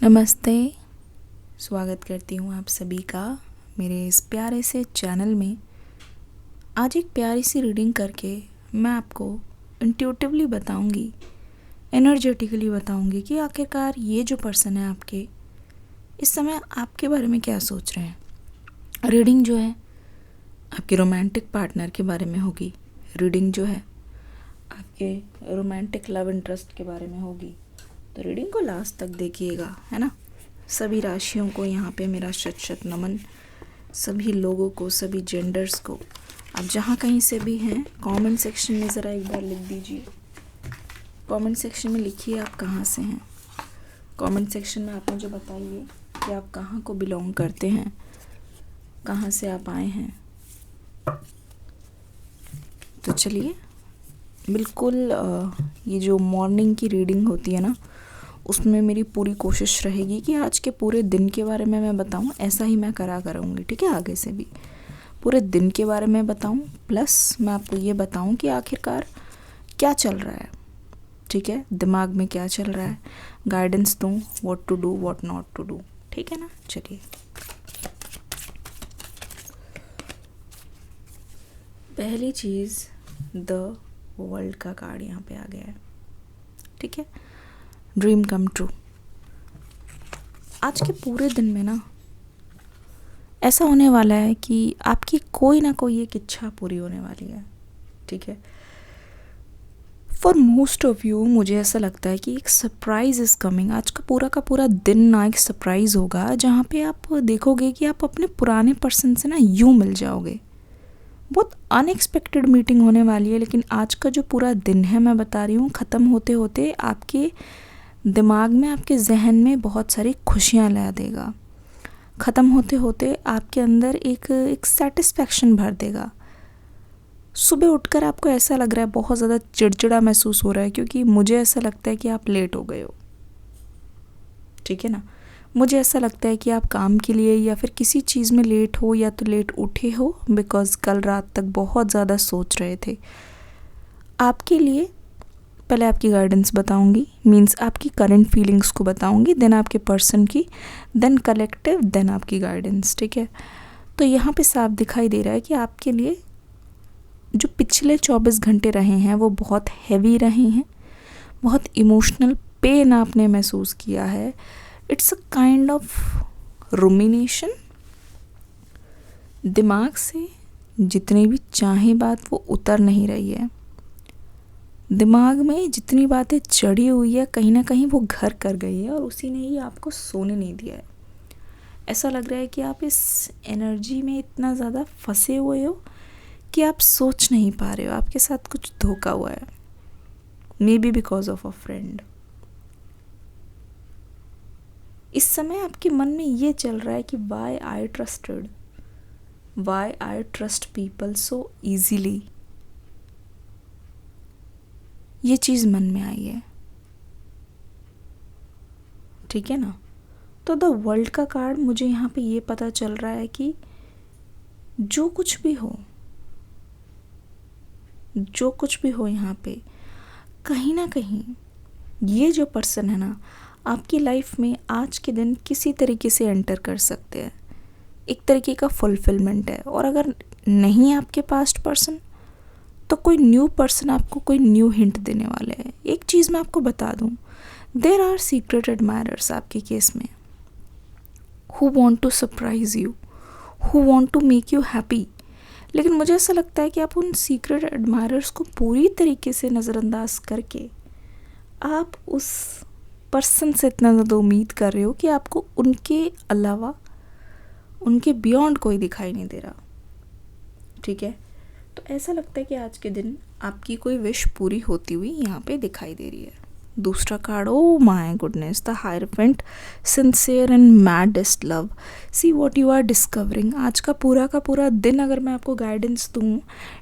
नमस्ते। स्वागत करती हूँ आप सभी का मेरे इस प्यारे से चैनल में। आज एक प्यारी सी रीडिंग करके मैं आपको इंट्यूटिवली बताऊँगी, एनर्जेटिकली बताऊँगी कि आखिरकार ये जो पर्सन है आपके, इस समय आपके बारे में क्या सोच रहे हैं। रीडिंग जो है आपके रोमांटिक पार्टनर के बारे में होगी। रीडिंग जो है आपके रोमांटिक लव इंटरेस्ट के बारे में होगी। तो रीडिंग को लास्ट तक देखिएगा, है ना। सभी राशियों को यहाँ पे मेरा शत शत नमन, सभी लोगों को, सभी जेंडर्स को। आप जहाँ कहीं से भी हैं, कमेंट सेक्शन में ज़रा एक बार लिख दीजिए। कमेंट सेक्शन में लिखिए आप कहाँ से हैं। कमेंट सेक्शन में आप मुझे बताइए कि आप कहाँ को बिलोंग करते हैं, कहाँ से आप आए हैं। तो चलिए, बिल्कुल ये जो मॉर्निंग की रीडिंग होती है ना, उसमें मेरी पूरी कोशिश रहेगी कि आज के पूरे दिन के बारे में मैं बताऊं। ऐसा ही मैं करा करूँगी, ठीक है। आगे से भी पूरे दिन के बारे में बताऊं, प्लस मैं आपको ये बताऊं कि आखिरकार क्या चल रहा है, ठीक है। दिमाग में क्या चल रहा है, गाइडेंस दूं, what to do what not to do, ठीक है ना। चलिए, पहली चीज़ द वर्ल्ड का कार्ड यहाँ पे आ गया है, ठीक है। Dream come true. आज के पूरे दिन में ना ऐसा होने वाला है कि आपकी कोई ना कोई एक इच्छा पूरी होने वाली है, ठीक है। फॉर मोस्ट ऑफ यू मुझे ऐसा लगता है कि एक सरप्राइज इज़ कमिंग। आज का पूरा दिन ना एक सरप्राइज होगा, जहाँ पे आप देखोगे कि आप अपने पुराने पर्सन से ना यूँ मिल जाओगे। बहुत अनएक्सपेक्टेड मीटिंग होने वाली है, लेकिन आज का जो पूरा दिन है, मैं बता रही हूँ, ख़त्म होते होते आपके दिमाग में, आपके जहन में बहुत सारी खुशियाँ ला देगा। ख़त्म होते होते आपके अंदर एक सेटिस्फैक्शन भर देगा। सुबह उठकर आपको ऐसा लग रहा है, बहुत ज़्यादा चिड़चिड़ा महसूस हो रहा है, क्योंकि मुझे ऐसा लगता है कि आप लेट हो गए हो, ठीक है ना। मुझे ऐसा लगता है कि आप काम के लिए या फिर किसी चीज़ में लेट हो, या तो लेट उठे हो बिकॉज़ कल रात तक बहुत ज़्यादा सोच रहे थे। आपके लिए पहले आपकी गाइडेंस बताऊंगी, मींस आपकी करंट फीलिंग्स को बताऊंगी, देन आपके पर्सन की, देन कलेक्टिव, देन आपकी गाइडेंस, ठीक है। तो यहाँ पे साफ दिखाई दे रहा है कि आपके लिए जो पिछले 24 घंटे रहे हैं वो बहुत हैवी रहे हैं। बहुत इमोशनल पेन आपने महसूस किया है। It's a kind of rumination. दिमाग से जितनी भी चाहे बात वो उतर नहीं रही है। दिमाग में जितनी बातें चढ़ी हुई है, कहीं ना कहीं वो घर कर गई है, और उसी ने ही आपको सोने नहीं दिया है। ऐसा लग रहा है कि आप इस एनर्जी में इतना ज़्यादा फंसे हुए हो कि आप सोच नहीं पा रहे हो। आपके साथ कुछ धोखा हुआ है, may be because of a friend. इस समय आपके मन में ये चल रहा है कि why I trust people so easily. ये चीज़ मन में आई है, ठीक है ना। तो द वर्ल्ड का कार्ड, मुझे यहाँ पे ये पता चल रहा है कि जो कुछ भी हो यहाँ पे, कहीं ना कहीं ये जो पर्सन है ना, आपकी लाइफ में आज के दिन किसी तरीके से एंटर कर सकते हैं। एक तरीके का फुलफिलमेंट है। और अगर नहीं आपके पास्ट पर्सन, तो कोई न्यू पर्सन आपको कोई न्यू हिंट देने वाले हैं। एक चीज़ मैं आपको बता दूं, देयर आर सीक्रेट एडमायरर्स आपके केस में, who want to surprise you, who want to make you happy. लेकिन मुझे ऐसा लगता है कि आप उन सीक्रेट एडमायरर्स को पूरी तरीके से नज़रअंदाज करके आप उस पर्सन से इतना ज़्यादा उम्मीद कर रहे हो कि आपको उनके अलावा, उनके बियॉन्ड कोई दिखाई नहीं दे रहा, ठीक है। तो ऐसा लगता है कि आज के दिन आपकी कोई विश पूरी होती हुई यहाँ पे दिखाई दे रही है। दूसरा card, oh my goodness, the hierophant, sincere and modest love, see what you are discovering. आज का पूरा दिन अगर मैं आपको गाइडेंस दूँ,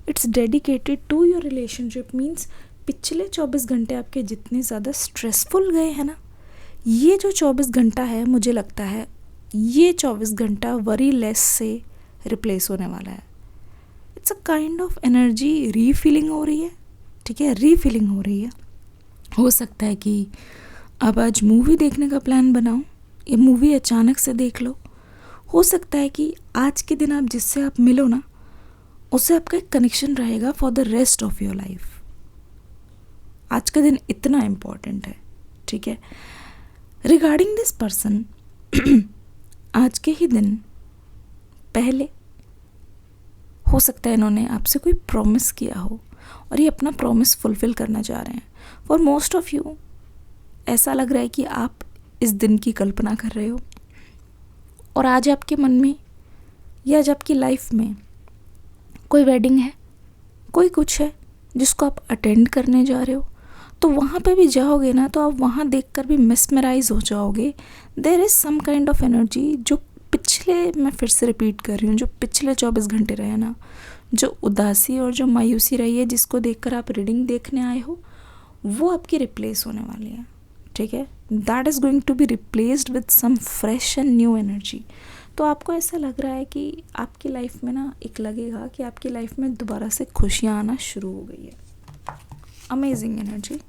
it's dedicated to your relationship. Means पिछले 24 घंटे आपके जितने ज़्यादा स्ट्रेसफुल गए हैं ना, ये जो 24 घंटा है, मुझे लगता है ये 24 घंटा वरी लेस से रिप्लेस होने वाला है। It's a kind of energy refilling हो रही है, ठीक है, रीफिलिंग हो रही है। हो सकता है कि अब आज मूवी देखने का प्लान बनाऊं, ये मूवी अचानक से देख लो। हो सकता है कि आज के दिन आप जिससे आप मिलो ना, उससे आपका एक कनेक्शन रहेगा for the rest of your life. आज का दिन इतना इम्पॉर्टेंट है, ठीक है। रिगार्डिंग दिस पर्सन, आज के ही दिन पहले हो सकता है इन्होंने आपसे कोई प्रॉमिस किया हो और ये अपना प्रॉमिस फुलफिल करना चाह रहे हैं। फॉर मोस्ट ऑफ यू ऐसा लग रहा है कि आप इस दिन की कल्पना कर रहे हो और आज आपके मन में या आज आपकी लाइफ में कोई वेडिंग है, कोई कुछ है जिसको आप अटेंड करने जा रहे हो, तो वहाँ पे भी जाओगे ना, तो आप वहाँ देखकर भी मिसमराइज हो जाओगे। There is some kind of energy जो मैं फिर से रिपीट कर रही हूँ, जो पिछले 24 घंटे रहे ना, जो उदासी और जो मायूसी रही है, जिसको देखकर आप रीडिंग देखने आए हो, वो आपकी रिप्लेस होने वाली है, ठीक है। That is going to be replaced with some fresh and new energy. तो आपको ऐसा लग रहा है कि आपकी लाइफ में ना, एक लगेगा कि आपकी लाइफ में दोबारा से खुशियाँ आना शुरू हो गई है। Amazing energy,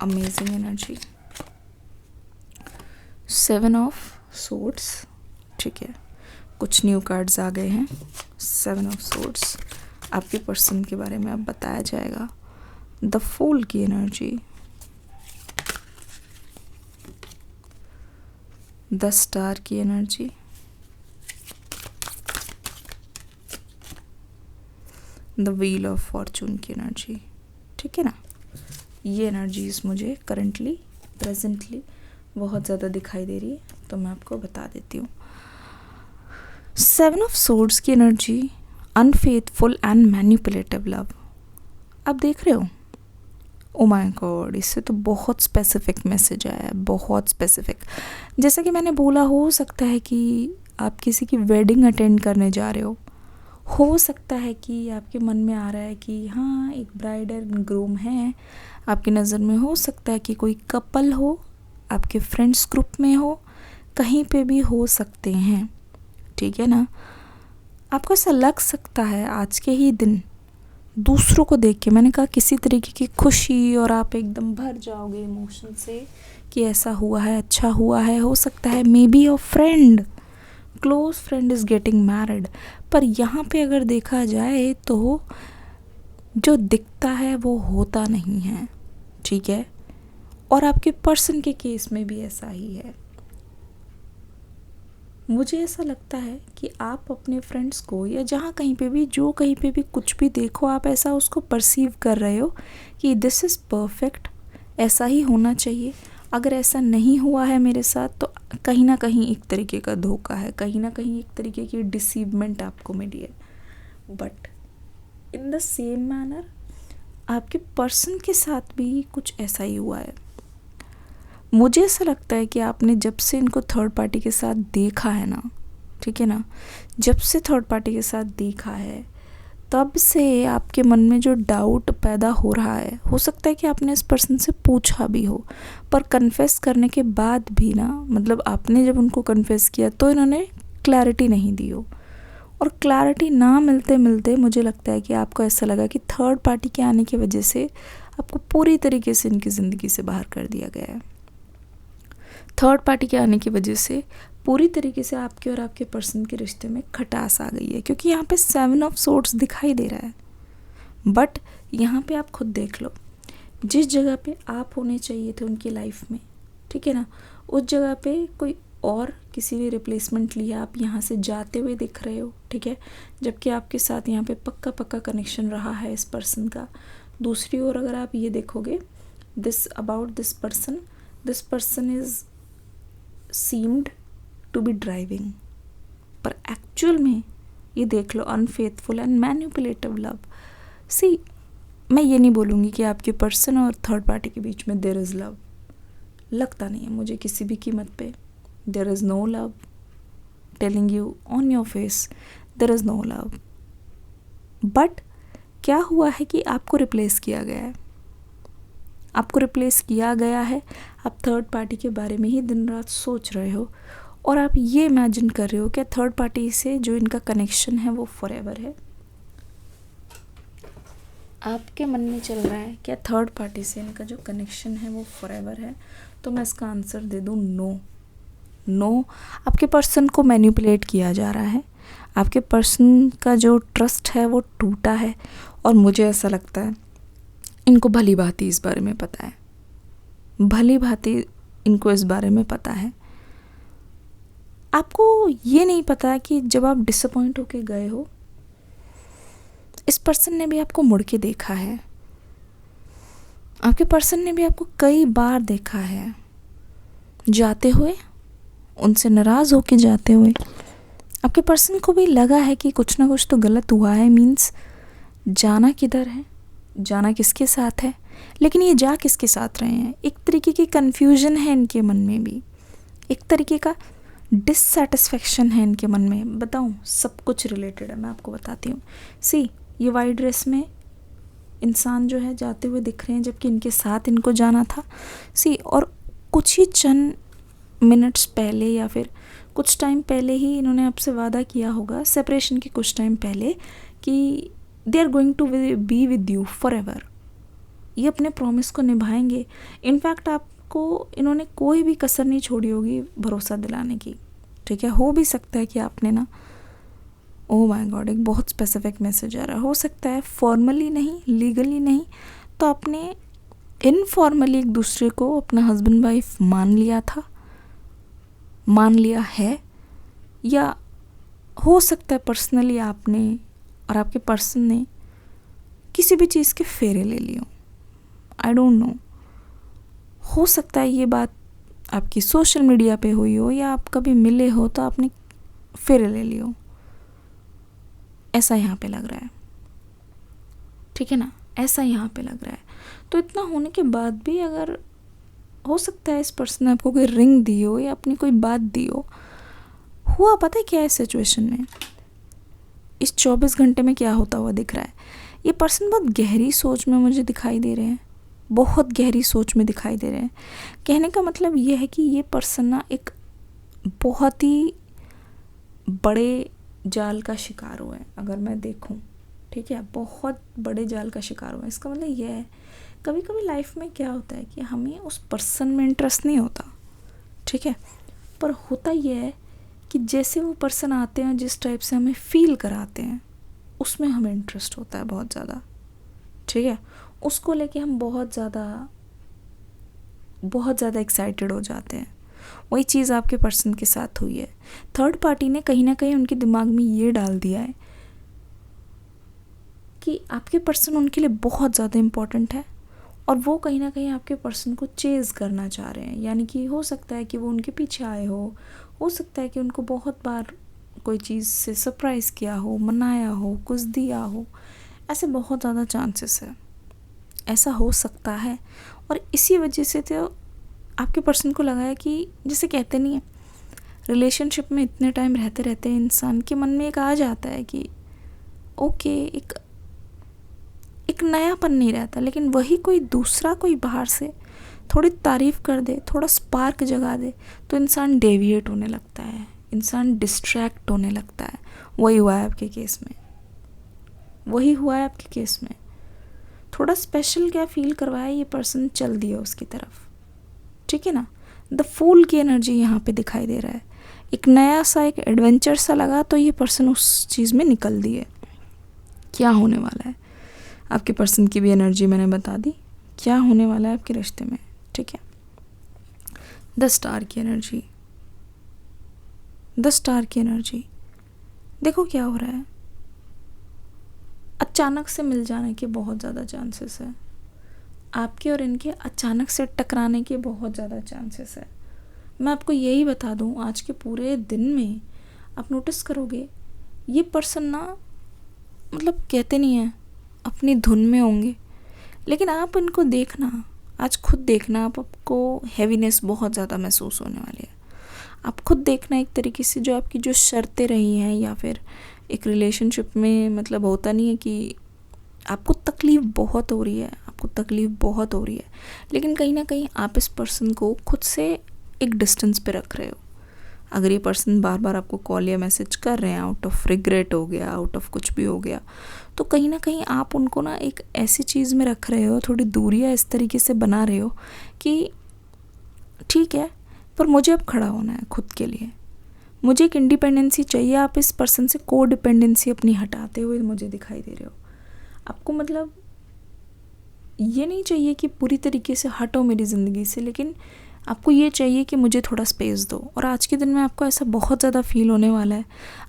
amazing energy. 7 of swords, ठीक है। कुछ न्यू कार्ड्स आ गए हैं। 7 ऑफ सोर्ड्स, आपके पर्सन के बारे में अब बताया जाएगा। द फूल की एनर्जी, द स्टार की energy, the wheel of Fortune की एनर्जी, ठीक है ना। ये एनर्जीज मुझे करंटली प्रेजेंटली बहुत ज़्यादा दिखाई दे रही है, तो मैं आपको बता देती हूँ। 7 ऑफ सोर्ड्स की energy, unfaithful and manipulative love. आप देख रहे हो, ओ माय गॉड, इससे तो बहुत स्पेसिफिक मैसेज आया है, बहुत स्पेसिफिक। जैसा कि मैंने बोला, हो सकता है कि आप किसी की वेडिंग अटेंड करने जा रहे हो सकता है कि आपके मन में आ रहा है कि हाँ, एक ब्राइड एंड ग्रूम है आपकी नज़र में। हो सकता है कि कोई कपल हो, आपके फ्रेंड्स ग्रुप में हो, कहीं पे भी हो सकते हैं, ठीक है ना। आपको ऐसा लग सकता है आज के ही दिन दूसरों को देख के, मैंने कहा किसी तरीके की खुशी, और आप एकदम भर जाओगे इमोशन से कि ऐसा हुआ है, अच्छा हुआ है। हो सकता है may be your friend, close friend is getting married. पर यहाँ पे अगर देखा जाए तो जो दिखता है वो होता नहीं है, ठीक है। और आपके पर्सन के केस में भी ऐसा ही है। मुझे ऐसा लगता है कि आप अपने फ्रेंड्स को, या जहाँ कहीं पे भी, जो कहीं पे भी कुछ भी देखो, आप ऐसा उसको परसीव कर रहे हो कि दिस इज़ परफेक्ट, ऐसा ही होना चाहिए। अगर ऐसा नहीं हुआ है मेरे साथ, तो कहीं ना कहीं एक तरीके का धोखा है, कहीं ना कहीं एक तरीके की डिसीवमेंट आपको मिली है। But in the same manner आपके पर्सन के साथ भी कुछ ऐसा ही हुआ है। मुझे ऐसा लगता है कि आपने जब से इनको थर्ड पार्टी के साथ देखा है ना, ठीक है ना, जब से थर्ड पार्टी के साथ देखा है, तब से आपके मन में जो डाउट पैदा हो रहा है, हो सकता है कि आपने इस पर्सन से पूछा भी हो, पर कन्फेस करने के बाद भी ना, मतलब आपने जब उनको कन्फेस किया तो इन्होंने क्लैरिटी नहीं दी हो, और क्लैरिटी ना मिलते मिलते मुझे लगता है कि आपको ऐसा लगा कि थर्ड पार्टी के आने की वजह से आपको पूरी तरीके से इनकी ज़िंदगी से बाहर कर दिया गया है। थर्ड पार्टी के आने की वजह से पूरी तरीके से आपके और आपके पर्सन के रिश्ते में खटास आ गई है, क्योंकि यहाँ पे 7 ऑफ सोर्ड्स दिखाई दे रहा है। बट यहाँ पे आप खुद देख लो, जिस जगह पे आप होने चाहिए थे उनकी लाइफ में, ठीक है ना, उस जगह पे कोई और किसी ने रिप्लेसमेंट लिया, आप यहाँ से जाते हुए दिख रहे हो, ठीक है, जबकि आपके साथ यहाँ पे पक्का पक्का कनेक्शन रहा है इस पर्सन का। दूसरी ओर अगर आप ये देखोगे, this person is seemed to be driving, पर एक्चुअल में ये देख लो, unfaithful and manipulative love. See, मैं ये नहीं बोलूँगी कि आपके पर्सन और थर्ड पार्टी के बीच में देयर इज़ लव, लगता नहीं है मुझे किसी भी कीमत पे। There is no love, telling you on your face, there is no love. But क्या हुआ है कि आपको रिप्लेस किया गया है, आपको रिप्लेस किया गया है। आप थर्ड पार्टी के बारे में ही दिन रात सोच रहे हो, और आप ये इमेजिन कर रहे हो कि थर्ड पार्टी से जो इनका कनेक्शन है वो फॉरएवर है। आपके मन में चल रहा है क्या थर्ड पार्टी से इनका जो कनेक्शन है वो फॉरएवर है? तो मैं इसका आंसर दे दूँ नो, नो, आपके पर्सन को मैनिपुलेट किया जा रहा है, आपके पर्सन का जो ट्रस्ट है वो टूटा है। और मुझे ऐसा लगता है इनको भली भांति इस बारे में पता है, भली भांति इनको इस बारे में पता है। आपको ये नहीं पता कि जब आप डिसअपॉइंट होके गए हो, इस पर्सन ने भी आपको मुड़ के देखा है, आपके पर्सन ने भी आपको कई बार देखा है जाते हुए, उनसे नाराज़ होके जाते हुए। आपके पर्सन को भी लगा है कि कुछ ना कुछ तो गलत हुआ है, मीन्स जाना किधर है, जाना किसके साथ है, लेकिन ये जा किसके साथ रहे हैं। एक तरीके की कन्फ्यूजन है इनके मन में भी, एक तरीके का डिससेटिस्फेक्शन है इनके मन में। बताऊं, सब कुछ रिलेटेड है, मैं आपको बताती हूँ। सी, ये वाइट ड्रेस में इंसान जो है जाते हुए दिख रहे हैं, जबकि इनके साथ इनको जाना था। सी, और कुछ ही चंद मिनट्स पहले या फिर कुछ टाइम पहले ही इन्होंने आपसे वादा किया होगा, सेपरेशन के कुछ टाइम पहले, कि they are going to be with you forever. ये अपने प्रॉमिस को निभाएंगे। इनफैक्ट आपको इन्होंने कोई भी कसर नहीं छोड़ी होगी भरोसा दिलाने की। ठीक है, हो भी सकता है कि आपने ना, ओह माय गॉड, एक बहुत स्पेसिफिक मैसेज आ रहा है, हो सकता है फॉर्मली नहीं, लीगली नहीं, तो आपने इनफॉर्मली एक दूसरे को अपना हस्बैंड वाइफ मान लिया था, मान लिया है, या हो सकता है पर्सनली आपने और आपके पर्सन ने किसी भी चीज़ के फेरे ले लिए हो। आई डोंट नो, हो सकता है ये बात आपकी सोशल मीडिया पे हुई हो, या आप कभी मिले हो तो आपने फेरे ले लिए हो, ऐसा यहाँ पे लग रहा है। ठीक है ना, ऐसा यहाँ पे लग रहा है। तो इतना होने के बाद भी अगर हो सकता है इस पर्सन ने आपको कोई रिंग दी हो या अपनी कोई बात दी हो, हुआ पता है क्या है सिचुएशन में, इस 24 घंटे में क्या होता हुआ दिख रहा है। ये पर्सन बहुत गहरी सोच में मुझे दिखाई दे रहे हैं, बहुत गहरी सोच में दिखाई दे रहे हैं। कहने का मतलब ये है कि ये पर्सन ना एक बहुत ही बड़े जाल का शिकार हुआ है, अगर मैं देखूं। ठीक है, बहुत बड़े जाल का शिकार हुआ है। इसका मतलब ये है, कभी कभी लाइफ में क्या होता है कि हमें उस पर्सन में इंटरेस्ट नहीं होता, ठीक है, पर होता ये है कि जैसे वो पर्सन आते हैं, जिस टाइप से हमें फील कराते हैं, उसमें हमें इंटरेस्ट होता है बहुत ज़्यादा। ठीक है, उसको लेके हम बहुत ज़्यादा एक्साइटेड हो जाते हैं। वही चीज़ आपके पर्सन के साथ हुई है। थर्ड पार्टी ने कहीं ना कहीं उनके दिमाग में ये डाल दिया है कि आपके पर्सन उनके लिए बहुत ज़्यादा इम्पोर्टेंट है, और वो कहीं ना कहीं आपके पर्सन को चेज़ करना चाह रहे हैं। यानी कि हो सकता है कि वो उनके पीछे आए हो सकता है कि उनको बहुत बार कोई चीज़ से सरप्राइज़ किया हो, मनाया हो, कुछ दिया हो, ऐसे बहुत ज़्यादा चांसेस है, ऐसा हो सकता है। और इसी वजह से तो आपके पर्सन को लगा है कि, जैसे कहते नहीं है, रिलेशनशिप में इतने टाइम रहते रहते इंसान के मन में एक आ जाता है कि ओके, एक नयापन नहीं रहता, लेकिन वही कोई दूसरा कोई बाहर से थोड़ी तारीफ़ कर दे, थोड़ा स्पार्क जगा दे, तो इंसान डेविएट होने लगता है, इंसान डिस्ट्रैक्ट होने लगता है। वही हुआ है आपके केस में, वही हुआ है आपके केस में। थोड़ा स्पेशल क्या फील करवाया, ये पर्सन चल दिया उसकी तरफ। ठीक है ना, द फूल की एनर्जी यहाँ पे दिखाई दे रहा है। एक नया सा, एक एडवेंचर सा लगा, तो ये पर्सन उस चीज़ में निकल दिए। क्या होने वाला है आपके पर्सन की भी एनर्जी मैंने बता दी, क्या होने वाला है आपके रिश्ते में। ठीक है, द स्टार की एनर्जी, द स्टार की एनर्जी। देखो क्या हो रहा है, अचानक से मिल जाने के बहुत ज़्यादा चांसेस है, आपके और इनके अचानक से टकराने के बहुत ज़्यादा चांसेस है। मैं आपको यही बता दूं, आज के पूरे दिन में आप नोटिस करोगे ये पर्सन ना, मतलब कहते नहीं है, अपनी धुन में होंगे, लेकिन आप इनको देखना, आज खुद देखना, आपको हैवीनेस बहुत ज़्यादा महसूस होने वाली है। आप खुद देखना, एक तरीके से जो आपकी जो शर्तें रही हैं, या फिर एक रिलेशनशिप में मतलब होता नहीं है कि आपको तकलीफ़ बहुत हो रही है, आपको तकलीफ़ बहुत हो रही है, लेकिन कहीं ना कहीं आप इस पर्सन को खुद से एक डिस्टेंस पे रख रहे हो। अगर ये पर्सन बार बार आपको कॉल या मैसेज कर रहे हैं, आउट ऑफ रिग्रेट हो गया, आउट ऑफ कुछ भी हो गया, तो कहीं ना कहीं आप उनको ना एक ऐसी चीज़ में रख रहे हो, थोड़ी दूरियां इस तरीके से बना रहे हो कि ठीक है, पर मुझे अब खड़ा होना है खुद के लिए। मुझे एक इंडिपेंडेंसी चाहिए। आप इस पर्सन से को डिपेंडेंसी अपनी हटाते हुए मुझे दिखाई दे रहे हो। आपको मतलब ये नहीं चाहिए कि पूरी तरीके से हटो मेरी ज़िंदगी से, लेकिन आपको ये चाहिए कि मुझे थोड़ा स्पेस दो। और आज के दिन में आपको ऐसा बहुत ज़्यादा फील होने वाला है।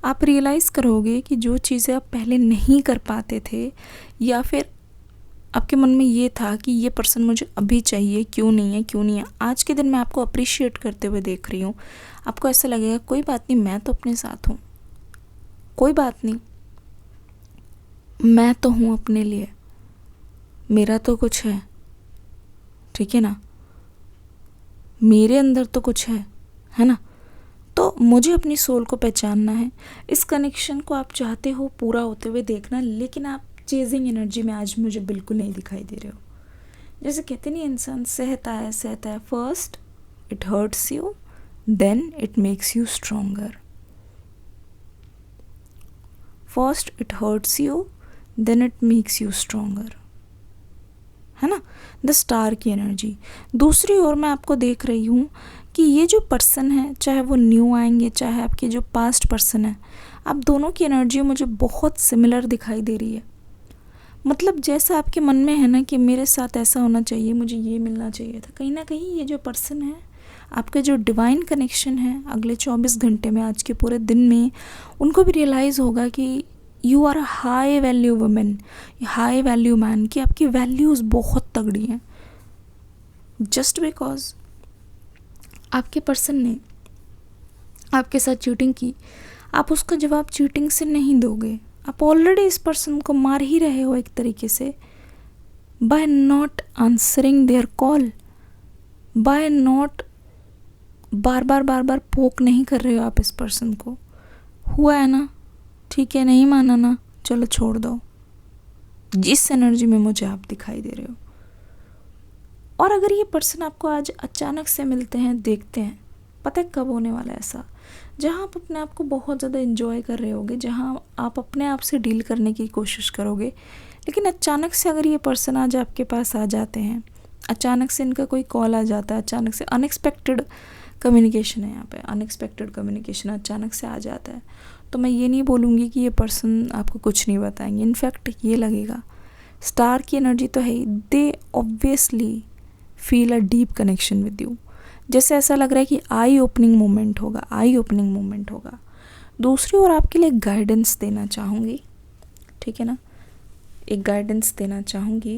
आप रियलाइज़ करोगे कि जो चीज़ें आप पहले नहीं कर पाते थे, या फिर आपके मन में ये था कि ये पर्सन मुझे अभी चाहिए, क्यों नहीं है, क्यों नहीं है, आज के दिन मैं आपको अप्रिशिएट करते हुए देख रही हूँ। आपको ऐसा लगेगा कोई बात नहीं, मैं तो अपने साथ हूँ, कोई बात नहीं, मैं तो हूँ अपने लिए, मेरा तो कुछ है ना, मेरे अंदर तो कुछ है ना। तो मुझे अपनी सोल को पहचानना है। इस कनेक्शन को आप चाहते हो पूरा होते हुए देखना, लेकिन आप चेजिंग एनर्जी में आज मुझे बिल्कुल नहीं दिखाई दे रहे हो। जैसे कहते नहीं, इंसान सहता है, first it hurts you, then it makes you stronger. First it hurts you, then it makes you stronger, है ना। द स्टार की एनर्जी। दूसरी ओर मैं आपको देख रही हूँ कि ये जो पर्सन है, चाहे वो न्यू आएंगे, चाहे आपके जो पास्ट पर्सन है, आप दोनों की एनर्जी मुझे बहुत सिमिलर दिखाई दे रही है। मतलब जैसा आपके मन में है ना कि मेरे साथ ऐसा होना चाहिए, मुझे ये मिलना चाहिए था, कहीं ना कहीं ये जो पर्सन है, आपका जो डिवाइन कनेक्शन है, अगले 24 घंटे में, आज के पूरे दिन में, उनको भी रियलाइज़ होगा कि you are a high value women, high value man, कि आपकी वैल्यूज़ बहुत तगड़ी हैं। जस्ट बिकॉज आपके पर्सन ने आपके साथ चीटिंग की, आप उसका जवाब चीटिंग से नहीं दोगे। आप ऑलरेडी इस पर्सन को मार ही रहे हो एक तरीके से, by not answering their call, by not बार बार पोक नहीं कर रहे हो आप इस पर्सन को। हुआ है ना, ठीक है, नहीं माना ना, चलो छोड़ दो। जिस एनर्जी में मुझे आप दिखाई दे रहे हो। और अगर ये पर्सन आपको आज अचानक से मिलते हैं, देखते हैं, पता है कब होने वाला है ऐसा, जहाँ आप अपने आप को बहुत ज़्यादा एंजॉय कर रहे होगे, जहाँ आप अपने आप से डील करने की कोशिश करोगे, लेकिन अचानक से अगर ये पर्सन आज आपके पास आ जाते हैं, अचानक से इनका कोई कॉल आ जाता है, अचानक से अनएक्सपेक्टेड कम्युनिकेशन है यहाँ पे, अनएक्सपेक्टेड कम्युनिकेशन अचानक से आ जाता है, तो मैं ये नहीं बोलूँगी कि ये पर्सन आपको कुछ नहीं बताएंगे। इनफैक्ट ये लगेगा, स्टार की एनर्जी तो है ही, they obviously feel a deep connection with you. जैसे ऐसा लग रहा है कि आई ओपनिंग मोमेंट होगा। दूसरी ओर आपके लिए गाइडेंस देना चाहूँगी, ठीक है ना, एक गाइडेंस देना चाहूँगी।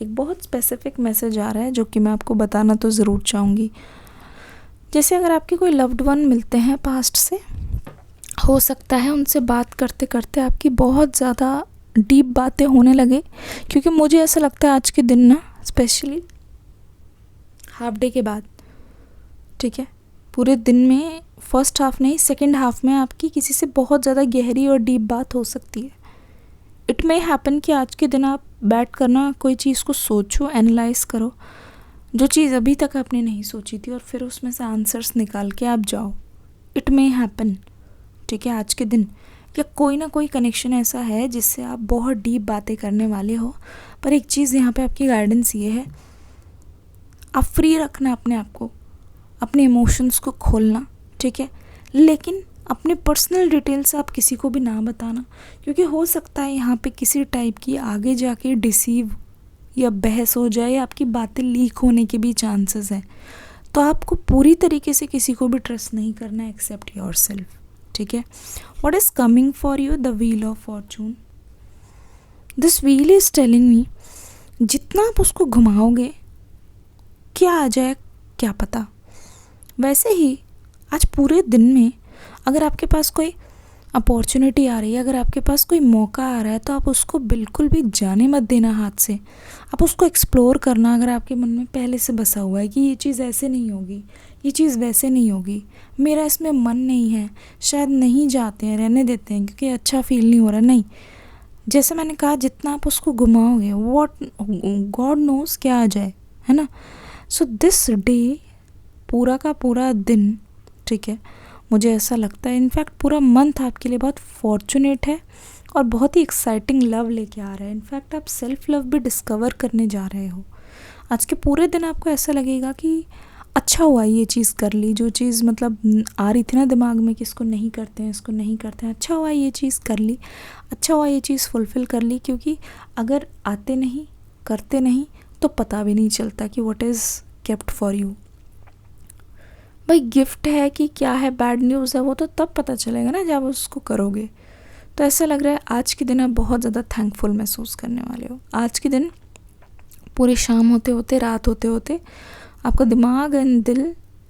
एक बहुत स्पेसिफिक मैसेज आ रहा है जो कि मैं आपको बताना तो ज़रूर चाहूँगी। जैसे अगर आपके कोई लव्ड वन मिलते हैं पास्ट से, हो सकता है उनसे बात करते करते आपकी बहुत ज़्यादा डीप बातें होने लगे, क्योंकि मुझे ऐसा लगता है आज के दिन ना, स्पेशली हाफ डे के बाद, ठीक है, पूरे दिन में फर्स्ट हाफ नहीं, सेकंड हाफ में आपकी किसी से बहुत ज़्यादा गहरी और डीप बात हो सकती है। इट मे हैपन कि आज के दिन आप बैठ कर ना कोई चीज़ को सोचो, एनालाइज करो, जो चीज़ अभी तक आपने नहीं सोची थी, और फिर उसमें से आंसर्स निकाल के आप जाओ। इट मे हैपन, ठीक है, आज के दिन, या कोई ना कोई कनेक्शन ऐसा है जिससे आप बहुत डीप बातें करने वाले हो। पर एक चीज़ यहाँ पे आपकी गाइडेंस ये है, आप फ्री रखना अपने आप को, अपने इमोशंस को खोलना, ठीक है, लेकिन अपने पर्सनल डिटेल्स आप किसी को भी ना बताना, क्योंकि हो सकता है यहाँ पे किसी टाइप की आगे जाके डिसीव या बहस हो जाए, या आपकी बातें लीक होने के भी चांसेस हैं। तो आपको पूरी तरीके से किसी को भी ट्रस्ट नहीं करना एक्सेप्ट योरसेल्फ, ठीक है। What is coming for you, the wheel of Fortune. This wheel is telling me, जितना आप उसको घुमाओगे क्या आ जाए क्या पता। वैसे ही आज पूरे दिन में अगर आपके पास कोई अपॉर्चुनिटी आ रही है, अगर आपके पास कोई मौका आ रहा है, तो आप उसको बिल्कुल भी जाने मत देना हाथ से। आप उसको एक्सप्लोर करना। अगर आपके मन में पहले से बसा हुआ है कि ये चीज़ ऐसे नहीं होगी, ये चीज़ वैसे नहीं होगी, मेरा इसमें मन नहीं है, शायद नहीं जाते हैं, रहने देते हैं क्योंकि अच्छा फील नहीं हो रहा, नहीं, जैसे मैंने कहा, जितना आप उसको घुमाओगे, व्हाट गॉड नोज क्या आ जाए, है ना। सो दिस डे, पूरा का पूरा दिन, ठीक है, मुझे ऐसा लगता है, इनफैक्ट पूरा मंथ आपके लिए बहुत फॉर्चुनेट है और बहुत ही एक्साइटिंग लव लेके आ रहा है। इनफैक्ट आप सेल्फ लव भी डिस्कवर करने जा रहे हो। आज के पूरे दिन आपको ऐसा लगेगा कि अच्छा हुआ ये चीज़ कर ली, जो चीज़ मतलब आ रही थी ना दिमाग में कि इसको नहीं करते हैं, इसको नहीं करते हैं, अच्छा हुआ ये चीज़ कर ली, अच्छा हुआ ये चीज़ फुलफ़िल कर ली। क्योंकि अगर आते नहीं, करते नहीं, तो पता भी नहीं चलता कि what is kept for you. भाई गिफ्ट है कि क्या है, बैड न्यूज़ है, वो तो तब पता चलेगा ना जब उसको करोगे। तो ऐसा लग रहा है आज के दिन आप बहुत ज़्यादा थैंकफुल महसूस करने वाले हो। आज के दिन पूरी शाम होते होते, रात होते होते आपका दिमाग एंड दिल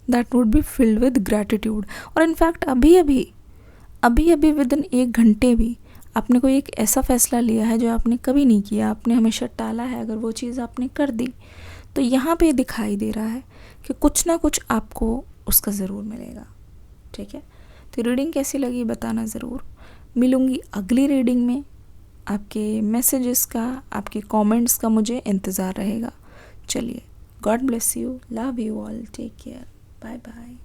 that would be filled with gratitude. और इनफैक्ट अभी विद इन 1 घंटे भी आपने कोई एक ऐसा फ़ैसला लिया है जो आपने कभी नहीं किया, आपने हमेशा टाला है, अगर वो चीज़ आपने कर दी तो यहाँ पे दिखाई दे रहा है कि कुछ ना कुछ आपको उसका ज़रूर मिलेगा। ठीक है, तो रीडिंग कैसी लगी बताना ज़रूर। मिलूँगी अगली रीडिंग में। आपके मैसेजेस का, आपके कमेंट्स का मुझे इंतज़ार रहेगा। चलिए, God bless you, love you all, take care, bye bye.